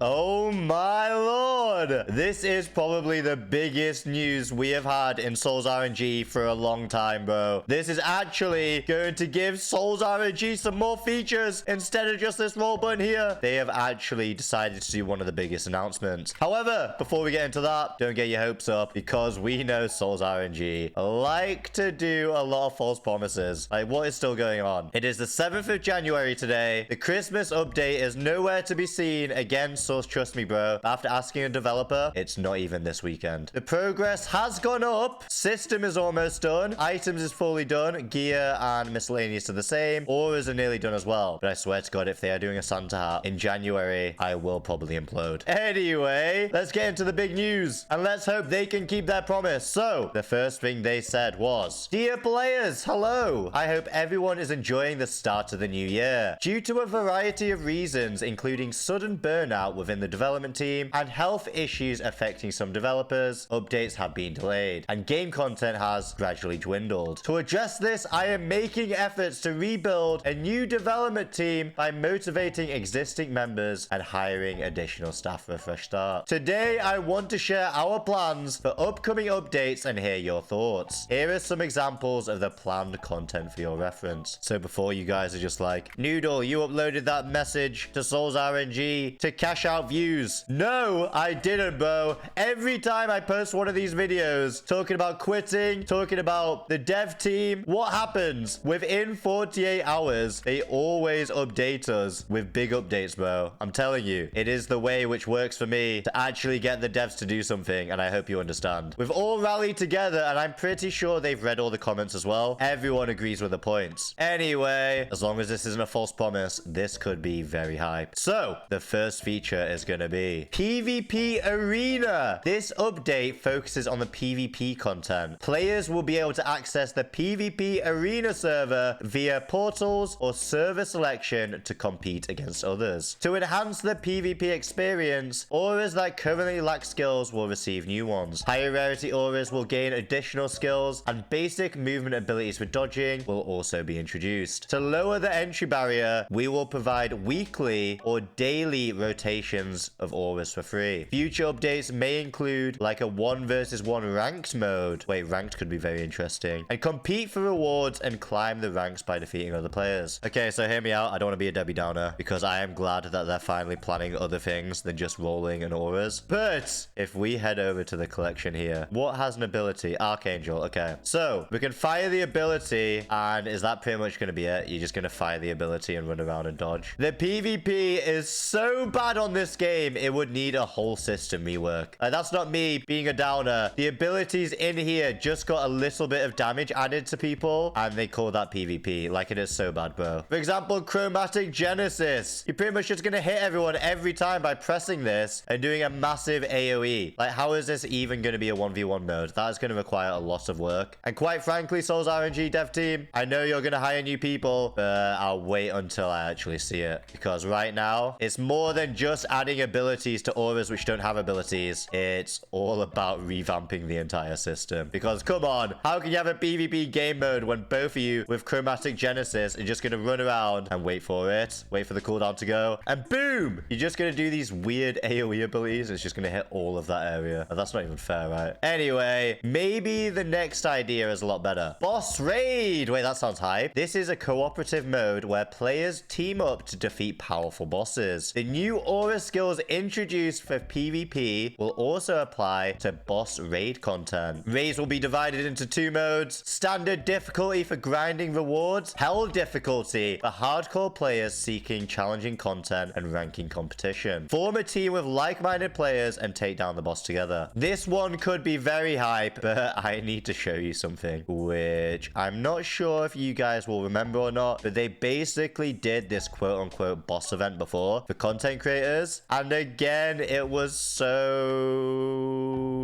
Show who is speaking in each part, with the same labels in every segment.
Speaker 1: Oh my lord! This is probably the biggest news we have had in SOL'S RNG for a long time, bro. This is actually going to give SOL'S RNG some more features instead of just this roll button here. They have actually decided to do one of the biggest announcements. However, before we get into that, don't get your hopes up because we know SOL'S RNG like to do a lot of false promises. Like, what is still going on? It is the 7th of January today. The Christmas update is nowhere to be seen. Again, Source, trust me, bro. After asking a developer, it's not even this weekend. The progress has gone up. System is almost done. Items is fully done. Gear and miscellaneous are the same. Auras are nearly done as well. But I swear to God, if they are doing a Santa hat in January, I will probably implode. Anyway, let's get into the big news. And let's hope they can keep their promise. So, the first thing they said was, "Dear players, hello. I hope everyone is enjoying the start of the new year. Due to a variety of reasons, including sudden burnout within the development team and health issues affecting some developers, updates have been delayed and game content has gradually dwindled. To address this, I am making efforts to rebuild a new development team by motivating existing members and hiring additional staff for a fresh start. Today, I want to share our plans for upcoming updates and hear your thoughts. Here are some examples of the planned content for your reference." So before you guys are just like, "Noodle, you uploaded that message to SOL'S RNG to cash out views." No, I didn't, bro. Every time I post one of these videos talking about quitting, talking about the dev team, what happens? Within 48 hours, they always update us with big updates, bro. I'm telling you, it is the way which works for me to actually get the devs to do something, and I hope you understand. We've all rallied together, and I'm pretty sure they've read all the comments as well. Everyone agrees with the points. Anyway, as long as this isn't a false promise, this could be very hype. So, the first feature is going to be PvP Arena. This update focuses on the PvP content. Players will be able to access the PvP Arena server via portals or server selection to compete against others. To enhance the PvP experience, auras that currently lack skills will receive new ones. Higher rarity auras will gain additional skills, and basic movement abilities for dodging will also be introduced. To lower the entry barrier, we will provide weekly or daily rotations of auras for free. Future updates may include like a 1 versus 1 ranked mode. Wait, ranked could be very interesting. And compete for rewards and climb the ranks by defeating other players. Okay, so hear me out. I don't want to be a Debbie Downer because I am glad that they're finally planning other things than just rolling and auras. But if we head over to the collection here, what has an ability? Archangel. Okay, so we can fire the ability, and is that pretty much going to be it? You're just going to fire the ability and run around and dodge. The PvP is so bad on this game, it would need a whole system rework. That's not me being a downer. The abilities in here just got a little bit of damage added to people, and they call that PvP. Like, it is so bad, bro. For example, Chromatic Genesis. You're pretty much just going to hit everyone every time by pressing this and doing a massive AoE. Like, how is this even going to be a 1v1 mode? That is going to require a lot of work. And quite frankly, SOL'S RNG dev team, I know you're going to hire new people, but I'll wait until I actually see it. Because right now, it's more than just adding abilities to auras which don't have abilities. It's all about revamping the entire system. Because come on, how can you have a PvP game mode when both of you with Chromatic Genesis are just going to run around and wait for it, wait for the cooldown to go, and boom, you're just going to do these weird AoE abilities. It's just going to hit all of that area. That's not even fair, right? Anyway, maybe the next idea is a lot better. Boss Raid. Wait, that sounds hype. This is a cooperative mode where players team up to defeat powerful bosses. The new aura skills introduced for PvP will also apply to boss raid content. Raids will be divided into 2 modes: standard difficulty for grinding rewards, hell difficulty for hardcore players seeking challenging content and ranking competition. Form a team with like-minded players and take down the boss together. This one could be very hype, but I need to show you something, which I'm not sure if you guys will remember or not, but they basically did this quote-unquote boss event before for content creators, and again, it was so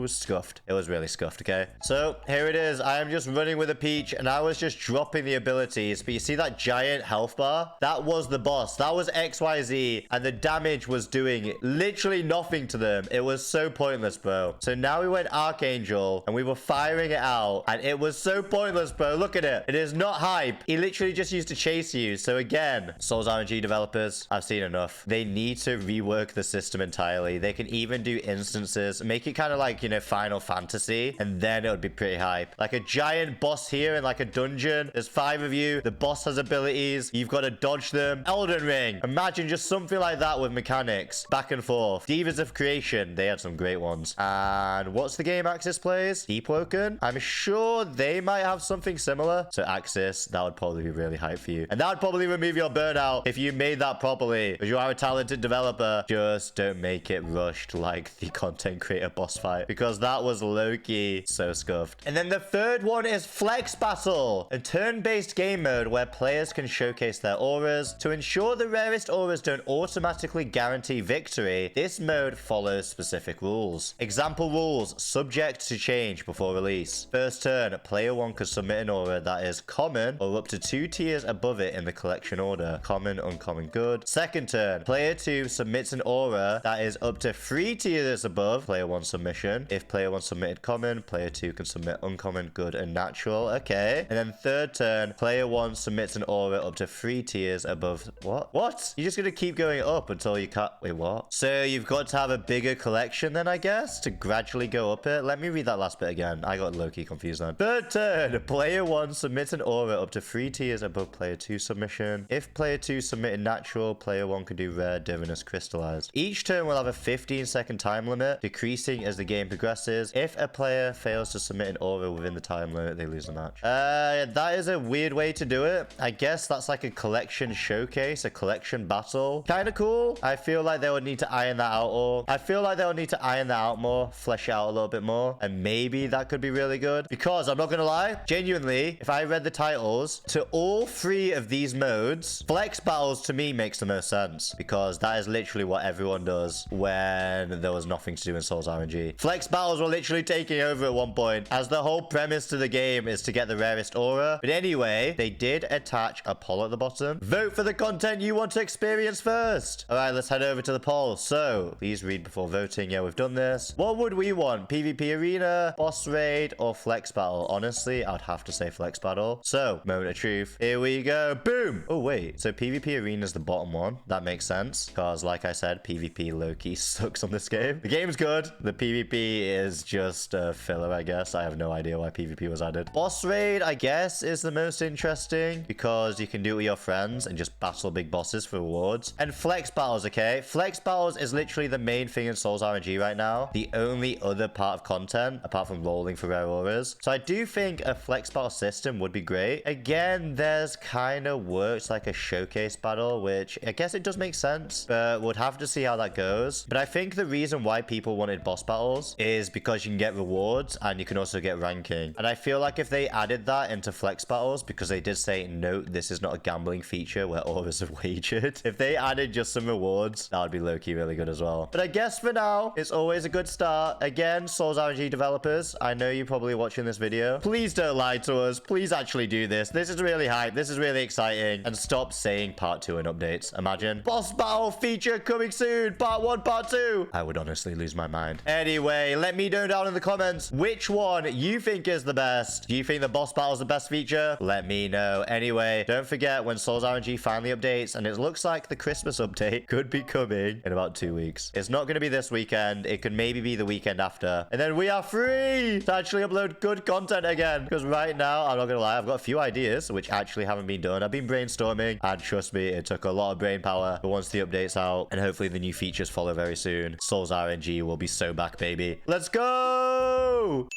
Speaker 1: scuffed. It was really scuffed, okay? So here it is. I am just running with a peach, and I was just dropping the abilities. But you see that giant health bar? That was the boss. That was XYZ, and the damage was doing literally nothing to them. It was so pointless, bro. So now we went Archangel, and we were firing it out, and it was so pointless, bro. Look at it. It is not hype. He literally just used to chase you. So again, Souls RNG developers, I've seen enough. They need to rework the system entirely. They can even do instances, make it kind of like, you know, Final Fantasy, and then it would be pretty hype. Like a giant boss here in like a dungeon. There's 5 of you. The boss has abilities. You've got to dodge them. Elden Ring. Imagine just something like that with mechanics. Back and forth. Divas of Creation. They had some great ones. And what's the game Axis plays? Deep Woken. I'm sure they might have something similar. So Axis, that would probably be really hype for you. And that would probably remove your burnout if you made that properly. Because you are a talented developer. Just don't make it rushed like the content creator boss fight. Because that was low-key so scuffed. And then the third one is Flex Battle. A turn-based game mode where players can showcase their auras. To ensure the rarest auras don't automatically guarantee victory, this mode follows specific rules. Example rules, subject to change before release. First turn, player 1 could submit an aura that is common or up to 2 tiers above it in the collection order. Common, uncommon, good. Second turn, player 2 submits an aura that is up to 3 tiers above player 1 submission. If player 1 submitted common, player 2 can submit uncommon, good, and natural. Okay. And then third turn, player 1 submits an aura up to 3 tiers above. What? You're just gonna keep going up until you can't. Wait, what? So you've got to have a bigger collection then, I guess, to gradually go up it. Let me read that last bit again. I got low-key confused then. Third turn, player 1 submits an aura up to 3 tiers above player 2 submission. If player 2 submitted natural, player 1 can do rare, divinous, crystallized. Each turn will have a 15-second time limit, decreasing as the game progresses. If a player fails to submit an aura within the time limit, they lose the match. That is a weird way to do it. I guess that's like a collection showcase, a collection battle. Kind of cool. I feel like they would need to iron that out, or I feel like they would need to iron that out more, flesh it out a little bit more, and maybe that could be really good. Because I'm not gonna lie, genuinely, if I read the titles to all 3 of these modes, Flex Battles to me makes the most sense, because that is literally what everyone does when there was nothing to do in Souls RNG. Flex Battles were literally taking over at one point, as the whole premise to the game is to get the rarest aura. But anyway, they did attach a poll at the bottom. Vote for the content you want to experience first. All right, let's head over to the poll. So please read before voting. Yeah, we've done this. What would we want? PvP arena, boss raid, or Flex Battle? Honestly, I'd have to say Flex Battle. So moment of truth. Here we go. Boom. Oh, wait. So PvP arena is the bottom one. That makes sense, because like I said, PvP low-key sucks on this game. The game's good. The PvP is just a filler, I guess. I have no idea why PvP was added. Boss raid, I guess, is the most interesting, because you can do it with your friends and just battle big bosses for rewards. And Flex Battles, okay? Flex Battles is literally the main thing in Souls RNG right now. The only other part of content, apart from rolling for rare auras. So I do think a Flex Battle system would be great. Again, there's kind of works like a showcase battle, which I guess it does make sense, but we'll have to see how that goes. But I think the reason why people wanted boss battles is because you can get rewards and you can also get ranking. And I feel like if they added that into Flex Battles, because they did say, note, this is not a gambling feature where auras are wagered. If they added just some rewards, that would be low-key really good as well. But I guess for now, it's always a good start. Again, Souls RNG developers, I know you're probably watching this video. Please don't lie to us. Please actually do this. This is really hype. This is really exciting. And stop saying part 2 in updates. Imagine boss battle feature coming soon. Part 1, part 2. I would honestly lose my mind. Anyway, let me know down in the comments which one you think is the best. Do you think the boss battle is the best feature? Let me know. Anyway, don't forget when Souls RNG finally updates, and it looks like the Christmas update could be coming in about 2 weeks. It's not going to be this weekend. It could maybe be the weekend after. And then we are free to actually upload good content again. Because right now, I'm not going to lie, I've got a few ideas which actually haven't been done. I've been brainstorming, and trust me, it took a lot of brain power. But once the update's out, and hopefully the new features follow very soon, Souls RNG will be so back, baby. Let's go!